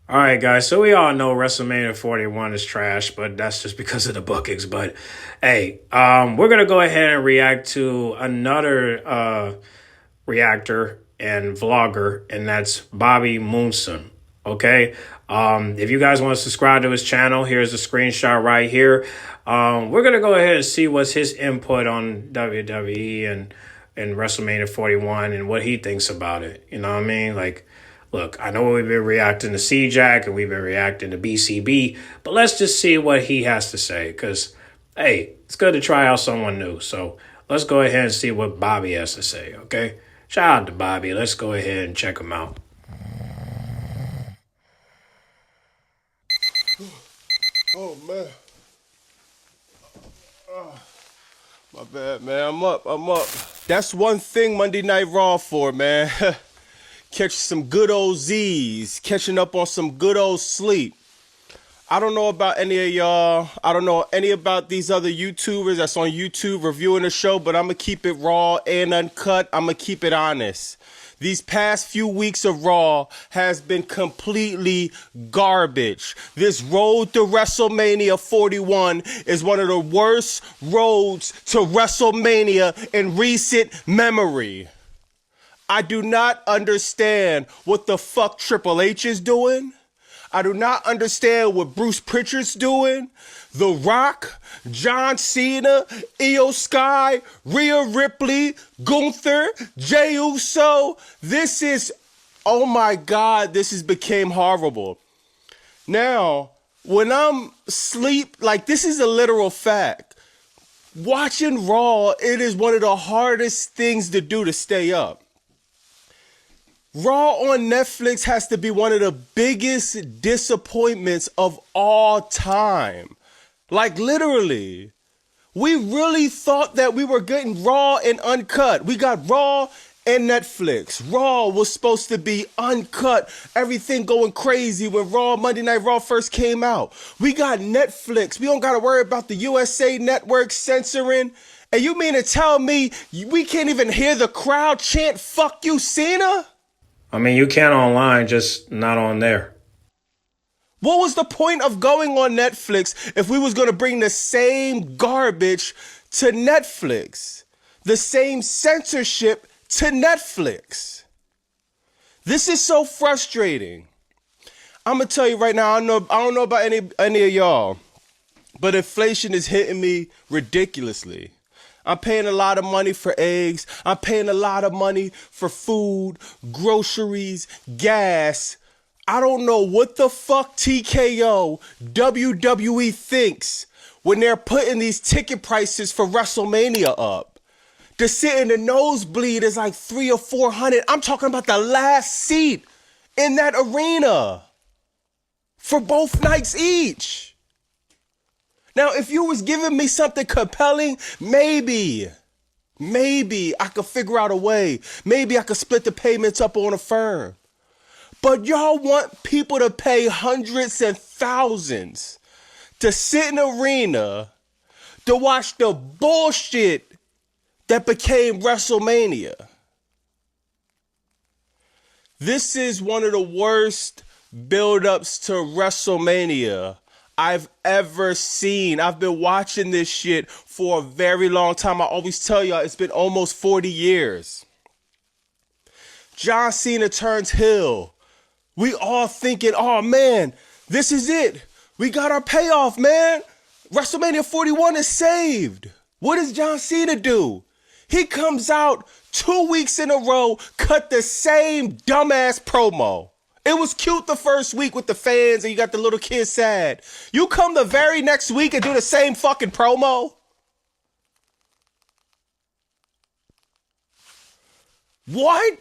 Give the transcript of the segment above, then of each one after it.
All right, guys. So we all know WrestleMania 41 is trash, but that's just because of the bookings. But hey, we're gonna go ahead and react to another reactor and vlogger, and that's Bobby Monsoon. Okay. If you guys want to subscribe to his channel, here's a screenshot right here. We're gonna go ahead and see what's his input on WWE and WrestleMania 41 and what he thinks about it. You know what I mean? Like, look, I know we've been reacting to C-Jack and we've been reacting to BCB, but let's just see what he has to say. Because, hey, it's good to try out someone new. So let's go ahead and see what Bobby has to say, okay? Shout out to Bobby. Let's go ahead and check him out. Oh, man. My bad, man. I'm up. That's one thing Monday Night Raw for, man. Catch some good old Z's. Catching up on some good old sleep. I don't know about any of y'all. I don't know any about these other YouTubers that's on YouTube reviewing the show, but I'm going to keep it raw and uncut. I'm going to keep it honest. These past few weeks of Raw has been completely garbage. This road to WrestleMania 41 is one of the worst roads to WrestleMania in recent memory. I do not understand what the fuck Triple H is doing. I do not understand what Bruce Pritchard's doing. The Rock, John Cena, Io Sky, Rhea Ripley, Gunther, Jey Uso. This is, oh my God, this has became horrible. Now, when I'm asleep, like this is a literal fact. Watching Raw, it is one of the hardest things to do to stay up. Raw on Netflix has to be one of the biggest disappointments of all time. Like literally, we really thought that we were getting Raw and uncut. We got Raw and Netflix. Raw was supposed to be uncut, everything going crazy when Monday Night Raw first came out. We got Netflix. We don't got to worry about the USA Network censoring. And you mean to tell me we can't even hear the crowd chant, "Fuck you, Cena"? I mean, you can online, just not on there. What was the point of going on Netflix if we was going to bring the same garbage to Netflix? The same censorship to Netflix? This is so frustrating. I'm going to tell you right now, I don't know about any of y'all, but inflation is hitting me ridiculously. I'm paying a lot of money for eggs. I'm paying a lot of money for food, groceries, gas. I don't know what the fuck TKO, WWE thinks when they're putting these ticket prices for WrestleMania up. To sit in the nosebleed is like $300 or $400. I'm talking about the last seat in that arena for both nights each. Now, if you was giving me something compelling, maybe I could figure out a way. Maybe I could split the payments up on a firm. But y'all want people to pay hundreds and thousands to sit in an arena to watch the bullshit that became WrestleMania. This is one of the worst build-ups to WrestleMania I've ever seen. I've been watching this shit for a very long time. I always tell y'all it's been almost 40 years. John Cena turns heel. We all thinking, oh man, this is it. We got our payoff, man. WrestleMania 41 is saved. What does John Cena do? He comes out 2 weeks in a row, cut the same dumbass promo. It was cute the first week with the fans and you got the little kids sad. You come the very next week and do the same fucking promo? What?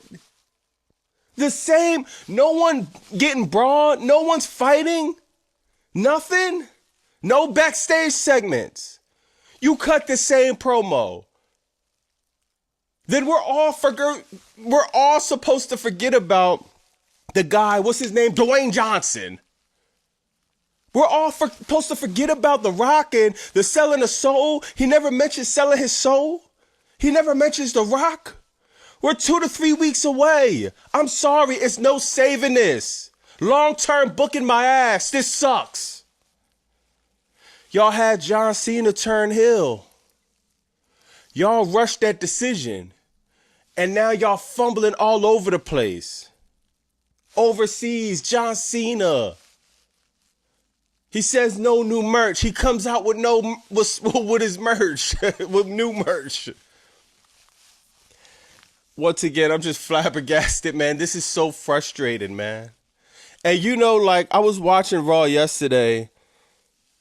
The same? No one getting brawl? No one's fighting? Nothing? No backstage segments. You cut the same promo. Then we're all supposed to forget about the guy, what's his name? Dwayne Johnson. We're all supposed to forget about The Rock and the selling of soul. He never mentions selling his soul. He never mentions The Rock. We're 2 to 3 weeks away. I'm sorry, it's no saving this. Long-term booking my ass. This sucks. Y'all had John Cena turn heel. Y'all rushed that decision. And now y'all fumbling all over the place. Overseas, John Cena. He says no new merch. He comes out with with his merch, with new merch. Once again, I'm just flabbergasted, man. This is so frustrating, man. And you know, like, I was watching Raw yesterday,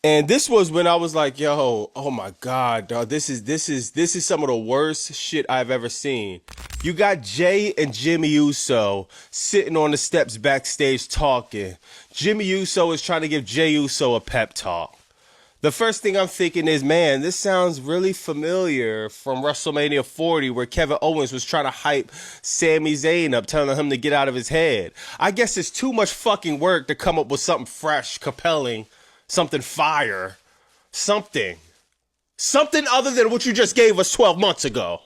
and this was when I was like, yo, oh my God, dog, this is some of the worst shit I've ever seen. You got Jay and Jimmy Uso sitting on the steps backstage talking. Jimmy Uso is trying to give Jay Uso a pep talk. The first thing I'm thinking is, man, this sounds really familiar from WrestleMania 40, where Kevin Owens was trying to hype Sami Zayn up, telling him to get out of his head. I guess it's too much fucking work to come up with something fresh, compelling, something fire, something other than what you just gave us 12 months ago.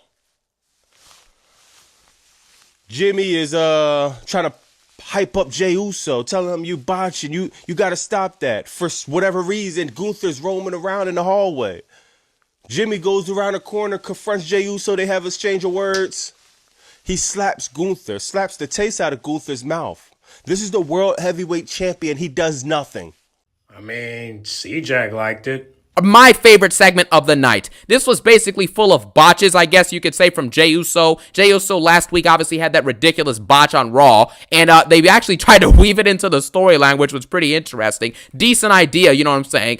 Jimmy is trying to hype up Jey Uso, telling him you botching, you got to stop that. For whatever reason, Gunther's roaming around in the hallway. Jimmy goes around the corner, confronts Jey Uso, they have an exchange of words. He slaps Gunther, slaps the taste out of Gunther's mouth. This is the world heavyweight champion. He does nothing. I mean, C-Jack liked it. My favorite segment of the night. This was basically full of botches, I guess you could say, from Jey Uso. Jey Uso last week obviously had that ridiculous botch on Raw, and they actually tried to weave it into the storyline, which was pretty interesting. Decent idea, you know what I'm saying,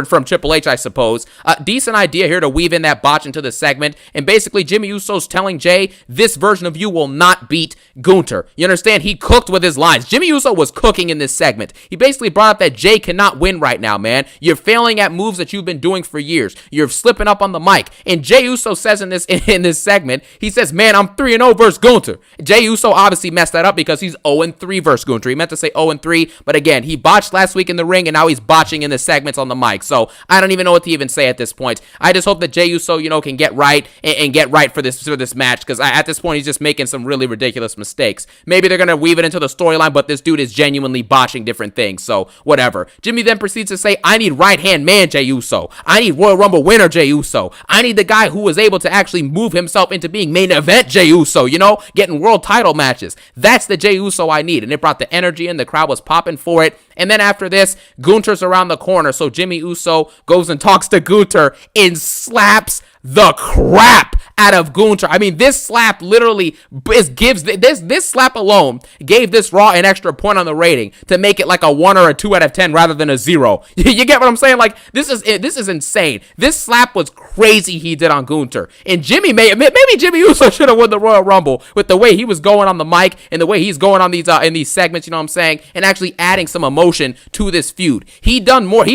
from Triple H, I suppose. Decent idea here to weave in that botch into the segment, and basically Jimmy Uso's telling Jay, this version of you will not beat Gunther. You understand? He cooked with his lines. Jimmy Uso was cooking in this segment. He basically brought up that Jay cannot win right now, man. You're failing at moves that you've been doing for years. You're slipping up on the mic. And Jey Uso says in this segment, he says, man, I'm 3-0 versus Gunther. Jey Uso obviously messed that up because he's 0-3 versus Gunther. He meant to say 0-3, but again, he botched last week in the ring, and now he's botching in the segments on the mic. So I don't even know what to even say at this point. I just hope that Jey Uso, can get right and get right for this match, because at this point, he's just making some really ridiculous mistakes. Maybe they're going to weave it into the storyline, but this dude is genuinely botching different things, so whatever. Jimmy then proceeds to say, I need right-hand man Jey Uso. I need Royal Rumble winner Jey Uso. I need the guy who was able to actually move himself into being main event Jey Uso, getting world title matches. That's the Jey Uso I need. And it brought the energy in. The crowd was popping for it. And then after this, Gunther's around the corner. So Jimmy Uso goes and talks to Gunther and slaps the crap out of Gunther. I mean, this slap literally this slap alone gave this Raw an extra point on the rating to make it like a 1 or a 2 out of 10 rather than a 0. You get what I'm saying? Like, this is insane. This slap was crazy he did on Gunther. And maybe Jimmy Uso should have won the Royal Rumble with the way he was going on the mic and the way he's going on these in these segments, you know what I'm saying? And actually adding some emotion to this feud. He's done more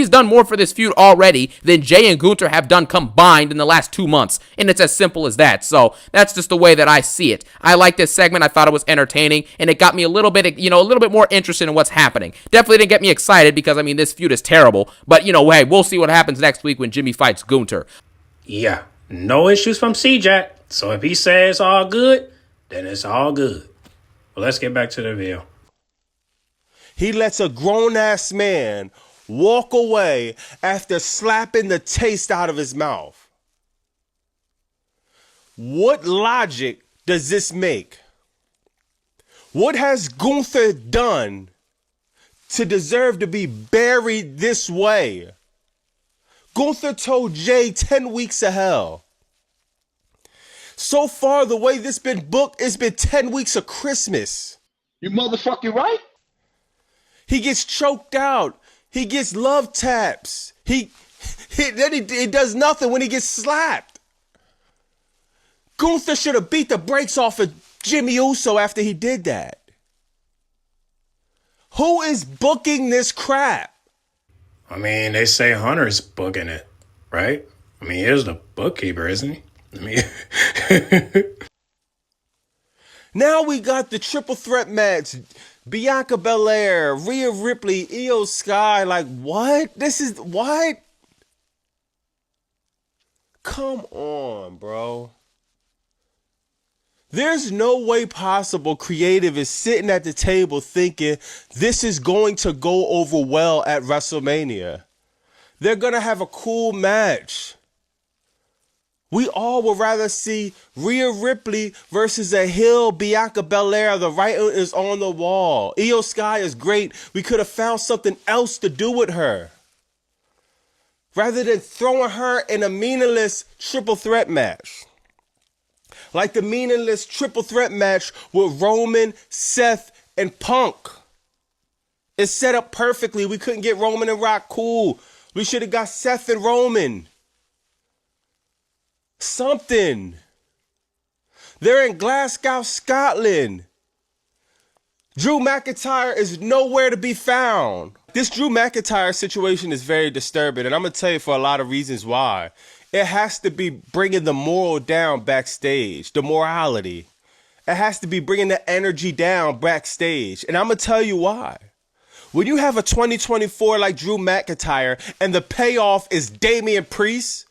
for this feud already than Jay and Gunther have done combined in the last 2 months. And it's as simple as that. So that's just the way that I see it. I like this segment. I thought it was entertaining, and it got me a little bit more interested in what's happening. Definitely didn't get me excited because, I mean, this feud is terrible. But, hey, we'll see what happens next week when Jimmy fights Gunther. Yeah, no issues from C-Jack. So if he says all good, then it's all good. Well, let's get back to the video. He lets a grown-ass man walk away after slapping the taste out of his mouth. What logic does this make? What has Gunther done to deserve to be buried this way? Gunther told Jay 10 weeks of hell. So far, the way this been booked, it's been 10 weeks of Christmas. You motherfucking right? He gets choked out. He gets love taps. He does nothing when he gets slapped. Gunther should have beat the brakes off of Jimmy Uso after he did that. Who is booking this crap? I mean, they say Hunter's booking it, right? I mean, here's the bookkeeper, isn't he? I mean, now we got the triple threat match. Bianca Belair, Rhea Ripley, Io Sky. Like, what? This is what? Come on, bro. There's no way possible creative is sitting at the table thinking this is going to go over well at WrestleMania. They're going to have a cool match. We all would rather see Rhea Ripley versus a heel Bianca Belair. The writing is on the wall. Io Sky is great. We could have found something else to do with her. Rather than throwing her in a meaningless triple threat match. Like the meaningless triple threat match with Roman, Seth, and Punk. It's set up perfectly. We couldn't get Roman and Rock. Cool. We should have got Seth and Roman. Something. They're in Glasgow, Scotland. Drew McIntyre is nowhere to be found. This Drew McIntyre situation is very disturbing, and I'm going to tell you for a lot of reasons why. It has to be bringing the moral down backstage, the morality. It has to be bringing the energy down backstage, and I'm going to tell you why. When you have a 2024 like Drew McIntyre and the payoff is Damian Priest,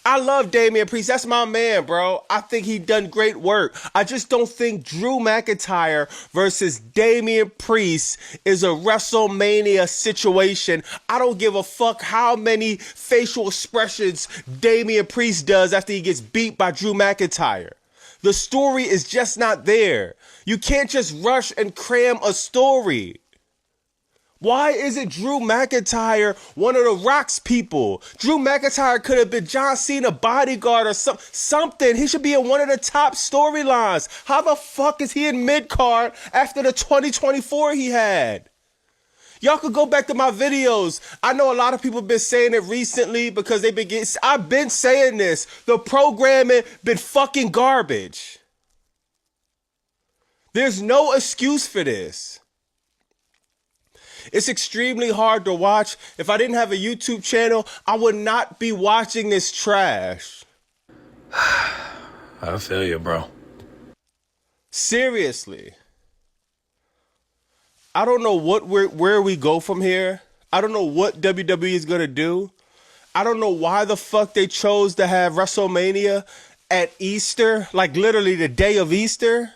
I love Damian Priest. That's my man, bro. I think he done great work. I just don't think Drew McIntyre versus Damian Priest is a WrestleMania situation. I don't give a fuck how many facial expressions Damian Priest does after he gets beat by Drew McIntyre. The story is just not there. You can't just rush and cram a story. Why isn't Drew McIntyre one of the Rock's people? Drew McIntyre could have been John Cena bodyguard or something. He should be in one of the top storylines. How the fuck is he in mid-card after the 2024 he had? Y'all could go back to my videos. I know a lot of people have been saying it recently because they've been getting... I've been saying this. The programming been fucking garbage. There's no excuse for this. It's extremely hard to watch. If I didn't have a YouTube channel, I would not be watching this trash. I feel you, bro. Seriously. I don't know where we go from here. I don't know what WWE is going to do. I don't know why the fuck they chose to have WrestleMania at Easter, like literally the day of Easter.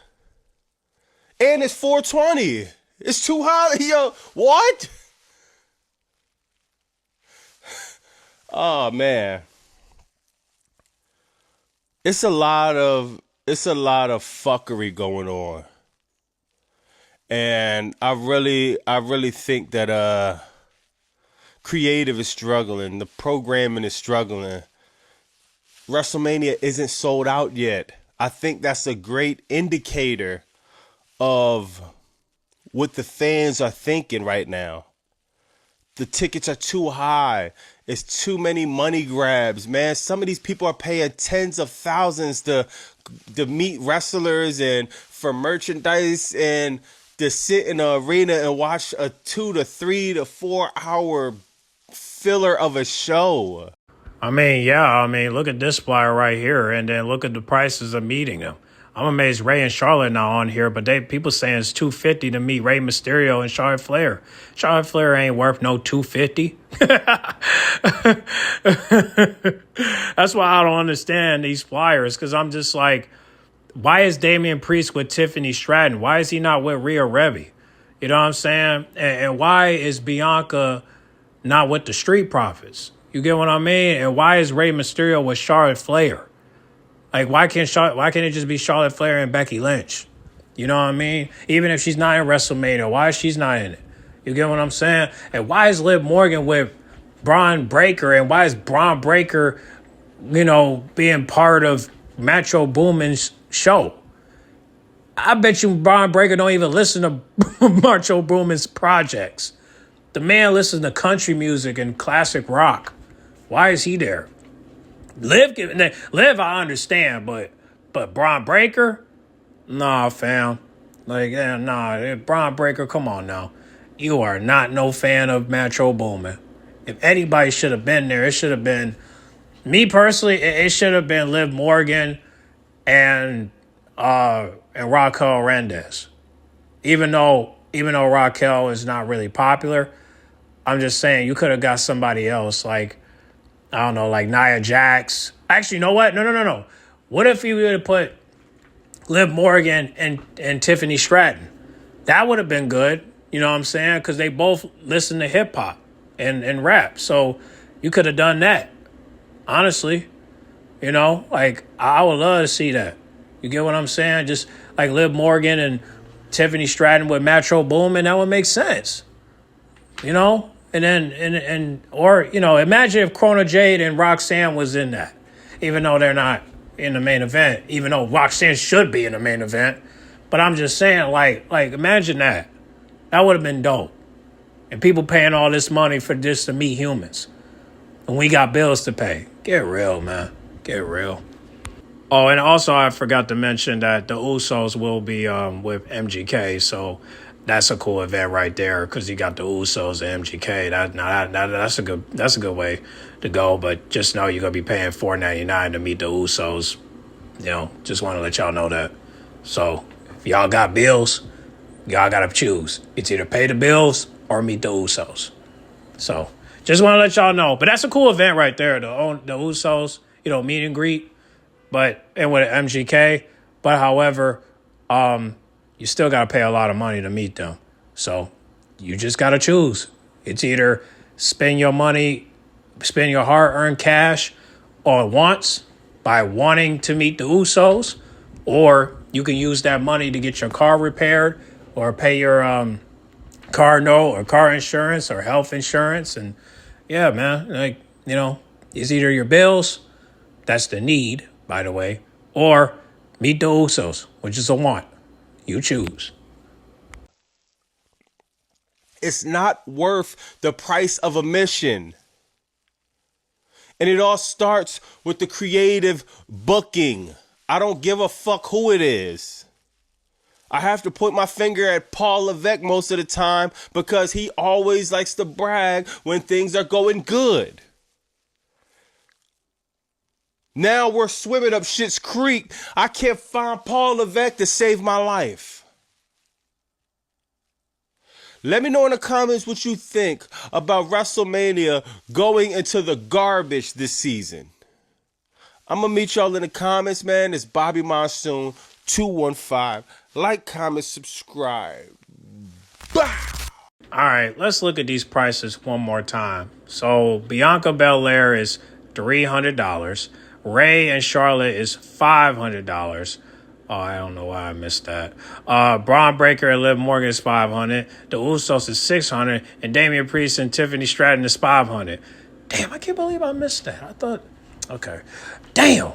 And it's 420. It's too high. Yo, what? Oh man. It's a lot of fuckery going on. And I really think that creative is struggling, the programming is struggling. WrestleMania isn't sold out yet. I think that's a great indicator of what the fans are thinking right now. The tickets are too high. It's too many money grabs, man. Some of these people are paying tens of thousands to meet wrestlers and for merchandise and to sit in an arena and watch a 2 to 3 to 4 hour filler of a show. I mean, look at this flyer right here, and then look at the prices of meeting them. I'm amazed Ray and Charlotte not on here, but people saying it's $250 to meet Rey Mysterio and Charlotte Flair. Charlotte Flair ain't worth no $250. That's why I don't understand these flyers, because I'm just like, why is Damian Priest with Tiffany Stratton? Why is he not with Rhea Ripley? You know what I'm saying? And why is Bianca not with the Street Profits? You get what I mean? And why is Rey Mysterio with Charlotte Flair? Like, why can't it just be Charlotte Flair and Becky Lynch? You know what I mean? Even if she's not in WrestleMania, why is she not in it? You get what I'm saying? And why is Liv Morgan with Braun Breaker? And why is Braun Breaker, being part of Metro Boomin's show? I bet you Braun Breaker don't even listen to Metro Boomin's projects. The man listens to country music and classic rock. Why is he there? Liv, I understand, but Braun Breaker? Nah, fam. Braun Breaker, come on now. You are not no fan of Metro Boomin. If anybody should have been there, it should have been, me personally, it should have been Liv Morgan and Raquel Rendez. Even though Raquel is not really popular, I'm just saying you could have got somebody else, like, I don't know, like Nia Jax. Actually, you know what? No. What if you would have put Liv Morgan and Tiffany Stratton. That would have been good. You know what I'm saying? Because they both listen to hip hop and rap. So you could have done that. Honestly. You know, like, I would love to see that. You get what I'm saying? Just like Liv Morgan and Tiffany Stratton with Metro Boomin, that would make sense. You know? And then, or, you know, imagine if Chrono Jade and Roxanne was in that. Even though they're not in the main event. Even though Roxanne should be in the main event. But I'm just saying, like imagine that. That would have been dope. And people paying all this money for just to meet humans. And we got bills to pay. Get real, man. Get real. Oh, and also I forgot to mention that the Usos will be with MGK, so that's a cool event right there because you got the Usos and MGK. That's a good way to go. But just know you're gonna be paying $4.99 to meet the Usos. You know, just want to let y'all know that. So if y'all got bills, y'all gotta choose. It's either pay the bills or meet the Usos. So just want to let y'all know. But that's a cool event right there. The Usos. You know, meet and greet, and with MGK. But however, you still got to pay a lot of money to meet them. So you just got to choose. It's either spend your money, spend your hard-earned cash on wants by wanting to meet the Usos, or you can use that money to get your car repaired or pay your car note or car insurance or health insurance. And yeah, man, like, you know, it's either your bills. That's the need, by the way. Or meet the Usos, which is a want. You choose. It's not worth the price of admission. And it all starts with the creative booking. I don't give a fuck who it is. I have to point my finger at Paul Levesque most of the time because he always likes to brag when things are going good. Now we're swimming up Schitt's Creek. I can't find Paul Levesque to save my life. Let me know in the comments what you think about WrestleMania going into the garbage this season. I'm going to meet y'all in the comments, man. It's Bobby Monsoon, 215. Like, comment, subscribe. Bah! All right, let's look at these prices one more time. So Bianca Belair is $300. Ray and Charlotte is $500. Oh, I don't know why I missed that. Braun Breaker and Liv Morgan is $500. The Usos is $600. And Damian Priest and Tiffany Stratton is $500. Damn, I can't believe I missed that. I thought, okay. Damn.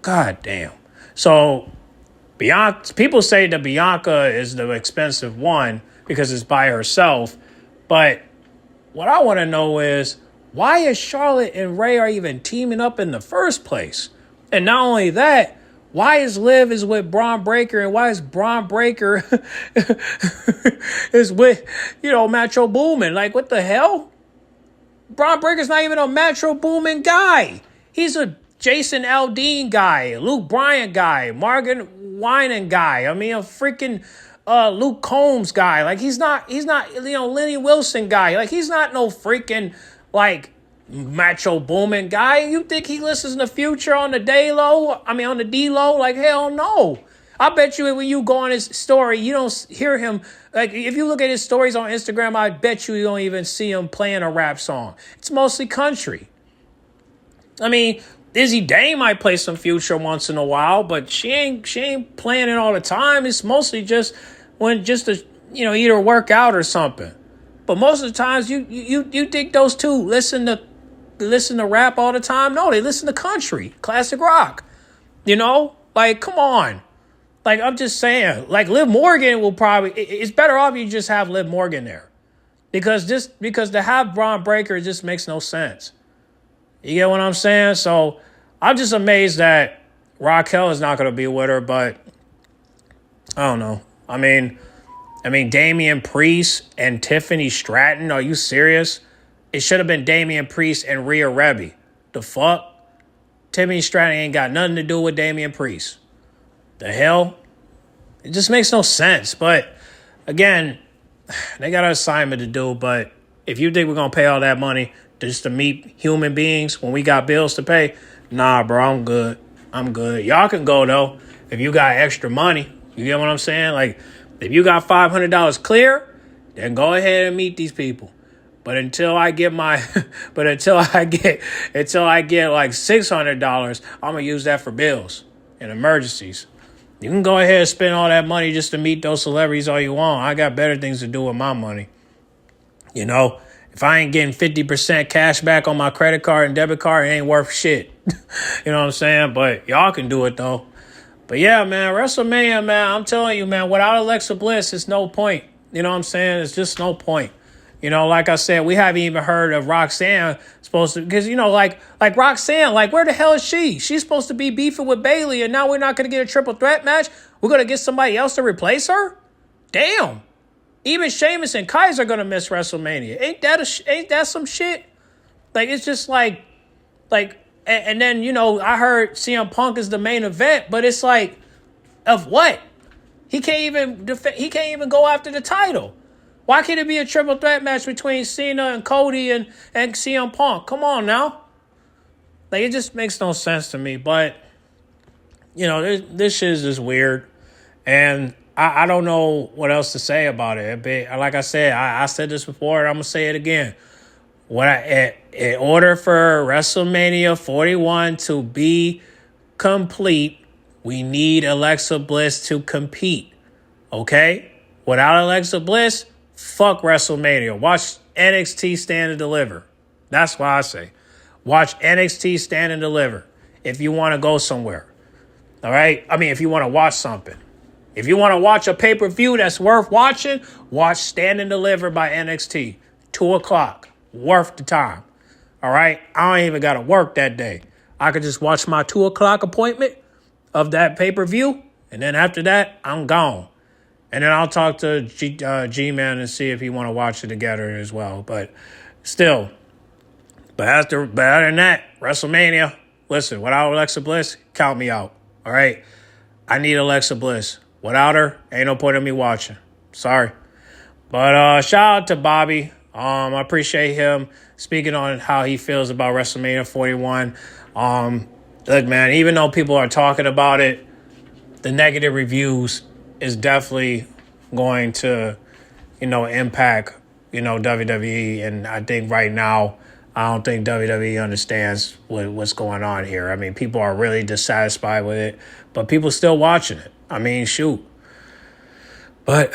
God damn. So Bianca, people say that Bianca is the expensive one because it's by herself. But what I want to know is, why is Charlotte and Ray are even teaming up in the first place? And not only that, why is Liv is with Braun Breaker and why is Braun Breaker is with, you know, Metro Boomin? Like, what the hell? Braun Breaker's not even a Metro Boomin guy. He's a Jason Aldean guy, Luke Bryan guy, Morgan Winan guy. I mean, a freaking Luke Combs guy. Like, he's not, you know, Lenny Wilson guy. Like, he's not no freaking, like, Metro Boomin guy. You think he listens to Future on the D-Lo? On the D-Lo? Like, hell no. I bet you when you go on his story, you don't hear him. Like, if you look at his stories on Instagram, I bet you don't even see him playing a rap song. It's mostly country. I mean, Izzy Dane might play some Future once in a while, but she ain't playing it all the time. It's mostly just to, you know, either work out or something. But most of the times, you think those two listen to rap all the time? No, they listen to country, classic rock. You know, like, come on. Like, I'm just saying, like, Liv Morgan will probably, it's better off you just have Liv Morgan there, because to have Braun Breaker just makes no sense. You get what I'm saying? So I'm just amazed that Raquel is not going to be with her, but I don't know. I mean, Damian Priest and Tiffany Stratton, are you serious? It should have been Damian Priest and Rhea Rebby. The fuck? Tiffany Stratton ain't got nothing to do with Damian Priest. The hell? It just makes no sense. But again, they got an assignment to do. But if you think we're going to pay all that money just to meet human beings when we got bills to pay, nah, bro, I'm good. Y'all can go, though. If you got extra money, you get what I'm saying? Like, if you got $500 clear, then go ahead and meet these people. But until I get like $600, I'm gonna use that for bills and emergencies. You can go ahead and spend all that money just to meet those celebrities all you want. I got better things to do with my money. You know, if I ain't getting 50% cash back on my credit card and debit card, it ain't worth shit. You know what I'm saying? But y'all can do it though. But yeah, man, WrestleMania, man, I'm telling you, man, without Alexa Bliss, it's no point. You know what I'm saying? It's just no point. You know, like I said, we haven't even heard of Roxanne supposed to, because, you know, like Roxanne, like, where the hell is she? She's supposed to be beefing with Bayley, and now we're not going to get a triple threat match? We're going to get somebody else to replace her? Damn. Even Sheamus and Kaiser are going to miss WrestleMania. Ain't that some shit? Like, it's just like, and then, you know, I heard CM Punk is the main event, but it's like, of what? He can't even go after the title. Why can't it be a triple threat match between Cena and Cody and CM Punk? Come on now. Like, it just makes no sense to me. But, you know, this shit is just weird. And I don't know what else to say about it. Like I said, I said this before, and I'm going to say it again. In order for WrestleMania 41 to be complete, we need Alexa Bliss to compete. Okay? Without Alexa Bliss, fuck WrestleMania. Watch NXT Stand and Deliver. That's what I say. Watch NXT Stand and Deliver if you want to go somewhere. All right? I mean, if you want to watch something. If you want to watch a pay-per-view that's worth watching, watch Stand and Deliver by NXT. 2 o'clock. Worth the time. All right? I don't even got to work that day. I could just watch my 2 o'clock appointment of that pay-per-view, and then after that, I'm gone. And then I'll talk to G-Man and see if he want to watch it together as well. But still, but other than that, WrestleMania, listen, without Alexa Bliss, count me out. All right? I need Alexa Bliss. Without her, ain't no point in me watching. Sorry. But shout out to Bobby. I appreciate him speaking on how he feels about WrestleMania 41. Look, man, even though people are talking about it, the negative reviews is definitely going to, you know, impact, you know, WWE. And I think right now, I don't think WWE understands what's going on here. I mean, people are really dissatisfied with it, but people still watching it. I mean, shoot. But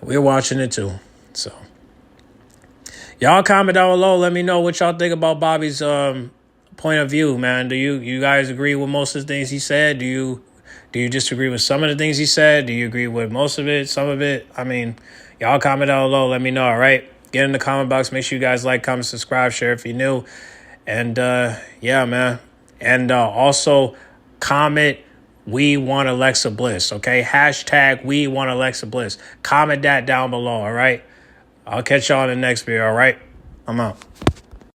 we're watching it too. So y'all comment down below. Let me know what y'all think about Bobby's point of view, man. Do you guys agree with most of the things he said? Do you disagree with some of the things he said? Do you agree with most of it, some of it? I mean, y'all comment down below. Let me know, all right? Get in the comment box. Make sure you guys like, comment, subscribe, share if you're new. And, yeah, man. And also comment, we want Alexa Bliss, okay? Hashtag, we want Alexa Bliss. Comment that down below, all right? I'll catch y'all in the next video, all right? I'm out.